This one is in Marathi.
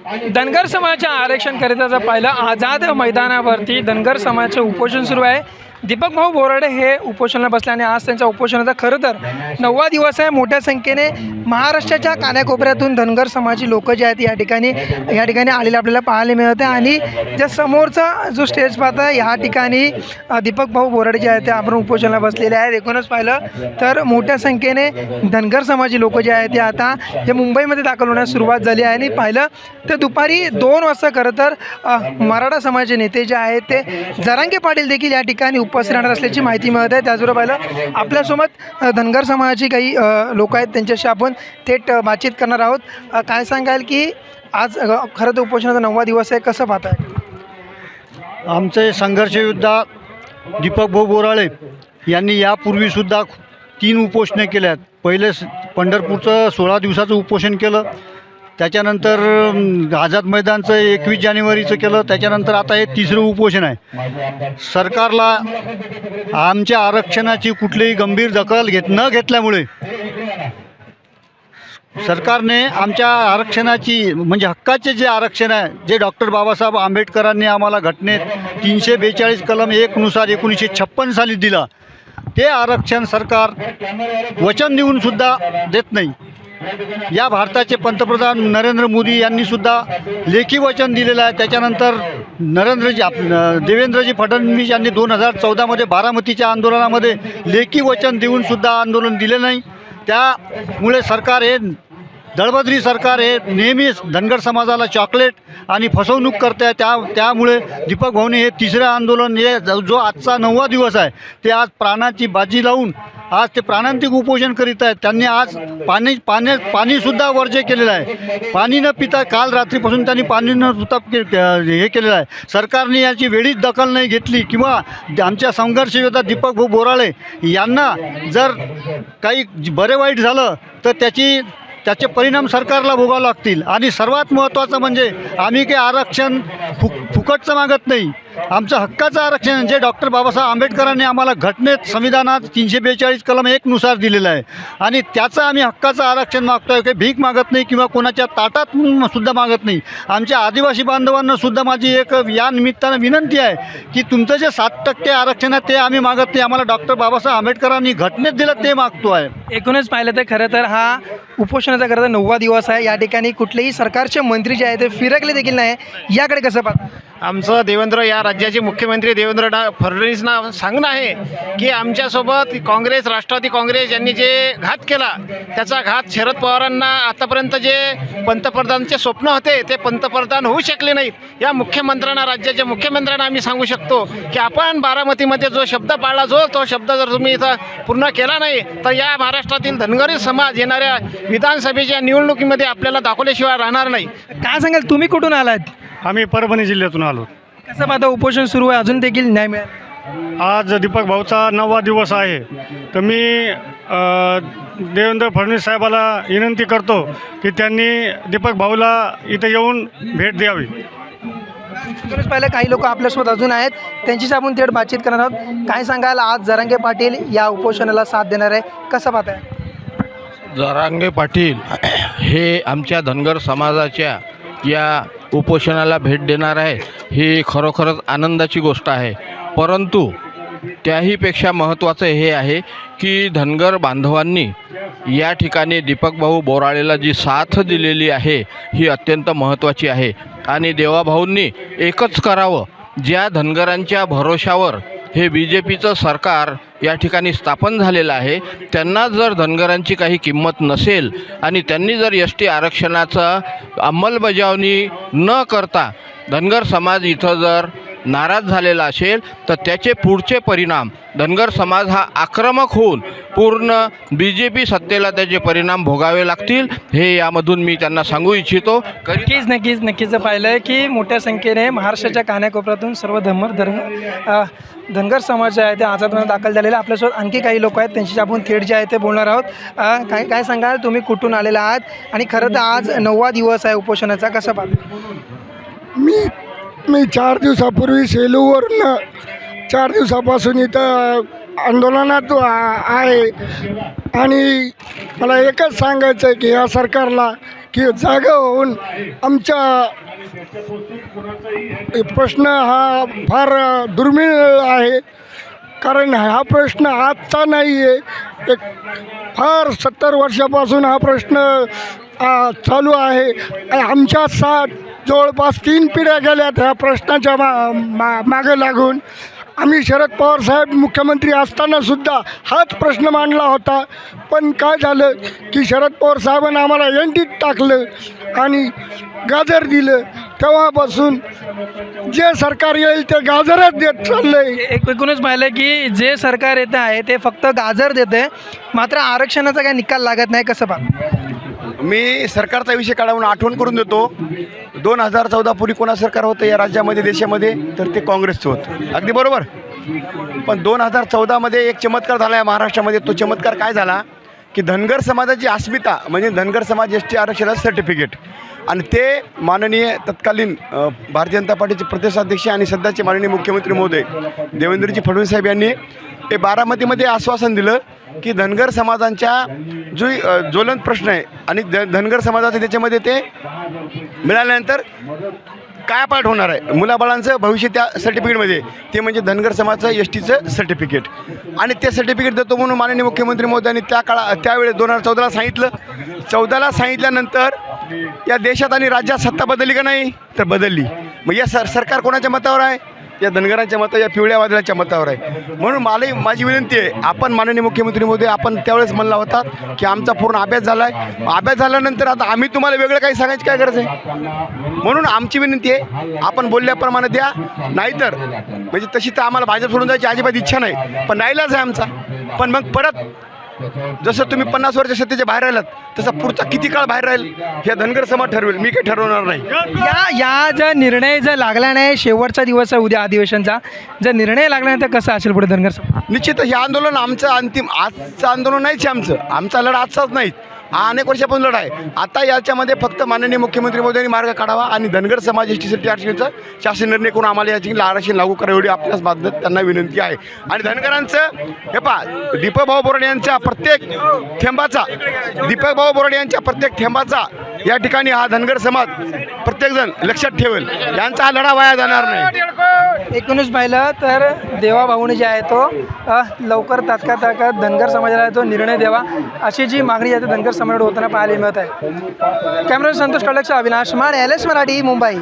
धनगर समाजाच्या आरक्षणकरिता जर पाहिलं आझाद मैदानावरती धनगर समाजाचे उपोषण सुरू आहे. दीपक भाऊ बोराडे हे उपोषणाला बसले आणि आज त्यांच्या उपोषणाचा खरं तर 9वा दिवस आहे. मोठ्या संख्येने महाराष्ट्राच्या कानाकोपऱ्यातून धनगर समाजाची लोक जे आहेत या ठिकाणी आलेले आपल्याला पाहायला मिळते आणि ज्या समोरचा जो स्टेज पाहता ह्या ठिकाणी दीपक भाऊ बोराडे जे आहेत ते आपण उपोषणाला बसलेले आहेत. एकूणच पाहिलं तर मोठ्या संख्येने धनगर समाजी लोक जे आहेत ते आता हे मुंबईमध्ये दाखल होण्यास सुरुवात झाली आहे आणि पाहिलं तर दुपारी 2 वाजता खरं तर मराठा समाजाचे नेते जे आहेत ते जरांगे पाटील देखील या ठिकाणी उपस्थित राहणार असल्याची माहिती मिळत आहे. त्याचबरोबर पाहिलं आपल्यासोबत धनगर समाजाची काही लोक आहेत त्यांच्याशी आपण थेट बातचीत करणार आहोत. काय सांगाल की आज खरं तर उपोषणाचा 9वा दिवस आहे, कसं पाहताय? आमचे संघर्ष योद्धा दीपक भाऊ बोराळे यांनी यापूर्वीसुद्धा 3 उपोषणे केल्यात. पहिले पंढरपूरचं 16 दिवसाचं उपोषण केलं, त्याच्यानंतर आझाद मैदानचं 21 जानेवारीचं केलं, त्याच्यानंतर आता हे 3रं उपोषण आहे. सरकारला आमच्या आरक्षणाची कुठलीही गंभीर दखल न घेतल्यामुळे सरकारने आमच्या आरक्षणाची म्हणजे हक्काचे जे आरक्षण आहे, जे डॉक्टर बाबासाहेब आंबेडकरांनी आम्हाला घटनेत 342 कलम 1 नुसार 1956 साली दिला, ते आरक्षण सरकार वचन देऊनसुद्धा देत नाही. या भारताचे पंतप्रधान नरेंद्र मोदी यांनीसुद्धा लेखी वचन दिलेलं आहे. त्याच्यानंतर देवेंद्रजी फडणवीस यांनी 2014मध्ये बारामतीच्या आंदोलनामध्ये लेखी वचन देऊनसुद्धा आंदोलन दिले नाही. त्यामुळे सरकार हे दळबद्री सरकार हे नेहमीच धनगर समाजाला चॉकलेट आणि फसवणूक करते आहे. त्यामुळे दीपक भाऊने हे 3रं आंदोलन हे जो आजचा 9वा दिवस आहे ते आज प्राणाची बाजी लावून आज ते प्राणांतिक उपोषण करीत आहेत. त्यांनी आज पाणीसुद्धा वर्ज्य केलेलं आहे. पाणी न पिता काल रात्रीपासून त्यांनी पाणी न पिता हे केलेलं आहे. सरकारने याची वेळीच दखल नाही घेतली किंवा आमच्या संघर्ष योद्धा दीपक भाऊ बोराळे यांना जर काही बरे वाईट झालं तर त्याचे परिणाम सरकारला भोगावे लागतील. आणि सर्वात महत्त्वाचं म्हणजे आम्ही काही आरक्षण फुकटचं मागत नाही. आमचं हक्काचं आरक्षण जे डॉक्टर बाबासाहेब आंबेडकरांनी आम्हाला घटनेत संविधानात 342 कलम 1 नुसार दिलेलं आहे आणि त्याचं आम्ही हक्काचं आरक्षण मागतो आहे. काही भीक मागत नाही किंवा कोणाच्या ताटात सुद्धा मागत नाही. आमच्या आदिवासी बांधवांना सुद्धा माझी एक या निमित्तानं विनंती आहे की तुमचं जे 7% आरक्षण आहे ते आम्ही मागत नाही. आम्हाला डॉक्टर बाबासाहेब आंबेडकरांनी घटनेत दिलं ते मागतो आहे. एकूणच पाहिलं तर खरं तर हा उपोषणाचा खरं तर 9वा दिवस आहे. या ठिकाणी कुठलेही सरकारचे मंत्री जे आहेत ते फिरकले देखील नाही. याकडे कसं पाहता? आमचं या राज्याचे मुख्यमंत्री देवेंद्र फडणवीसना सांगणं आहे की आमच्यासोबत काँग्रेस राष्ट्रवादी काँग्रेस यांनी जे घात केला त्याचा घात शरद पवारांना आतापर्यंत जे पंतप्रधानांचे स्वप्न होते ते पंतप्रधान होऊ शकले नाहीत. या मुख्यमंत्र्यांना राज्याच्या मुख्यमंत्र्यांना आम्ही सांगू शकतो की आपण बारामतीमध्ये जो शब्द पाळला तो शब्द जर तुम्ही इथं पूर्ण केला नाही तर या महाराष्ट्रातील धनगरी समाज येणाऱ्या विधानसभेच्या निवडणुकीमध्ये आपल्याला दाखवल्याशिवाय राहणार नाही. काय सांगाल, तुम्ही कुठून आलात? आम्ही परभणी जिल्ह्यातून आलो. कसं पाहता उपोषण सुरू आहे, अजून देखील न्याय मिळाला? आज दीपक भाऊचा 9वा दिवस आहे. तर मी देवेंद्र फडणवीस साहेबाला विनंती करतो की त्यांनी दीपक भाऊला इथे येऊन भेट द्यावी. पाहिलं काही लोक आपल्यासोबत अजून आहेत, त्यांच्याशी आपण थेट बातचीत करणार आहोत. काय सांगाल, आज जरांगे पाटील या उपोषणाला साथ देणार आहे, कसं पाहताय? जरांगे पाटील हे आमच्या धनगर समाजाच्या या उपोषणाला भेट देणार आहे ही खरोखरच आनंदाची गोष्ट आहे. परंतु त्याहीपेक्षा महत्त्वाचं हे आहे की धनगर बांधवांनी या ठिकाणी दीपक भाऊ बोराळेला जी साथ दिलेली आहे ही अत्यंत महत्त्वाची आहे. आणि देवाभाऊंनी एकच करावं, ज्या धनगरांच्या भरोशावर हे BJPचं सरकार या ठिकाणी स्थापन झालेलं आहे त्यांना जर धनगरांची काही किंमत नसेल आणि त्यांनी जर ST आरक्षणाचा अंमलबजावणी न करता धनगर समाज इथं जर नाराज झालेला असेल तर त्याचे पुढचे परिणाम धनगर समाज हा आक्रमक होऊन पूर्ण BJP सत्तेला त्याचे परिणाम भोगावे लागतील हे यामधून मी त्यांना सांगू इच्छितो. नक्कीच पाहिलं आहे की मोठ्या संख्येने महाराष्ट्राच्या कानाकोपऱ्यातून सर्व धनगर समाज जे आहे ते आझादमध्ये दाखल झालेले. आपल्यासोबत आणखी काही लोक आहेत, त्यांच्याशी आपण थेट जे आहे ते बोलणार आहोत. काय सांगाल, तुम्ही कुठून आलेला आहात आणि खरं तर आज 9वा दिवस आहे उपोषणाचा, कसं पाहता? मी 4 दिवसापूर्वी सेलूवरून 4 दिवसापासून इथं आंदोलनात आहे आणि मला एकच सांगायचं आहे की या सरकारला की जागा होऊन आमचा प्रश्न हा फार दुर्मिळ आहे. कारण हा प्रश्न आजचा नाही आहे, एक फार 70 वर्षापासून हा प्रश्न चालू आहे. आमच्या जवळपास 3 पिढ्या गेल्यात ह्या प्रश्नाच्या मागं लागून. आम्ही शरद पवार साहेब मुख्यमंत्री असतानासुद्धा हाच प्रश्न मांडला होता. पण काय झालं की शरद पवार साहेबांनी आम्हाला एनटीत टाकलं आणि गाजर दिलं. तेव्हापासून जे सरकार येईल ते गाजरच देत चाललं आहे. एकूणच पाहिलं की जे सरकार येतं आहे ते फक्त गाजर देते, मात्र आरक्षणाचा काही निकाल लागत नाही. कसं पाहता? मी सरकारचा विषय काढून आठवण करून देतो. 2014 पूर्वी कोणा सरकार होतं या राज्यामध्ये देशामध्ये, तर ते काँग्रेसचं होतं. अगदी बरोबर. पण 2014मध्ये एक चमत्कार झाला आहे महाराष्ट्रामध्ये. तो चमत्कार काय झाला की धनगर समाजाची अस्मिता म्हणजे धनगर समाज एस टी आरक्षणाचं सर्टिफिकेट, आणि ते माननीय तत्कालीन भारतीय जनता पार्टीचे प्रदेशाध्यक्ष आणि सध्याचे माननीय मुख्यमंत्री महोदय देवेंद्रजी फडणवीस साहेब यांनी हे बारामतीमध्ये आश्वासन दिलं की धनगर समाजांच्या जो ज्वलंत प्रश्न आहे आणि धनगर समाजाचं त्याच्यामध्ये ते मिळाल्यानंतर काय पाठ होणार आहे मुलाबाळांचं भविष्य त्या सर्टिफिकेटमध्ये, ते म्हणजे धनगर समाजाचं एस टीचं सर्टिफिकेट. आणि ते सर्टिफिकेट देतो म्हणून माननीय मुख्यमंत्री महोदयांनी त्यावेळेस 2014ला सांगितलं. 14ला सांगितल्यानंतर या देशात आणि राज्यात सत्ता बदलली का नाही, तर बदलली. मग या सरकार कोणाच्या मतावर आहे, या धनगरांच्या मतं, या पिवळ्या वादळाच्या मतावर आहे. म्हणून माझी विनंती आहे, आपण माननीय मुख्यमंत्री महोदय आपण त्यावेळेस म्हणला होता की आमचा पूर्ण अभ्यास झाला आहे. अभ्यास झाल्यानंतर आता आम्ही तुम्हाला वेगळं काही सांगायची काय गरज आहे. म्हणून आमची विनंती आहे, आपण बोलल्याप्रमाणे द्या. नाहीतर म्हणजे तशी तर आम्हाला भाजप सोडून जायची अजिबात इच्छा नाही, पण नाईलाज आहे आमचा. पण मग परत जसं तुम्ही 50 वर्ष सत्तेच्या बाहेर राहिलात तसा पुढचा किती काळ बाहेर राहील हे धनगर समाज ठरवेल, मी काही ठरवणार नाही. या जर निर्णय जर लागला नाही, शेवटचा दिवस आहे उद्या अधिवेशनचा, जर निर्णय लागला नाही तर कसं असेल पुढे धनगर समाज? निश्चितच हे आंदोलन आमचं अंतिम आजचं आंदोलन नाहीच आहे. आमचा लढा आजचाच नाही, हा अनेक वर्षापासून लढा आहे. आता याच्यामध्ये फक्त माननीय मुख्यमंत्री मोदींनी मार्ग काढावा आणि धनगर समाज एस टी आरक्षणाचा शासन निर्णय करून आम्हाला याची आरक्षण लागू करा एवढी आपल्याच बाबतीत त्यांना विनंती आहे. आणि धनगरांचं हे पहा, दीपकभाऊ बोराडे यांच्या प्रत्येक थेंबाचा या ठिकाणी हा धनगर समाज प्रत्येकजण लक्षात ठेवेल. यांचा हा लढा वाया जाणार नाही. एकूणच पाहिलं तर देवाभाऊने जे आहे तो लवकर तात्काळ धनगर समाजाला तो निर्णय द्यावा अशी जी मागणी आहे धनगर समाजाकडे होताना पाहायला मिळत आहे. कॅमेरा संतोष कळकचा अविनाश माड, LS मराठी, मुंबई.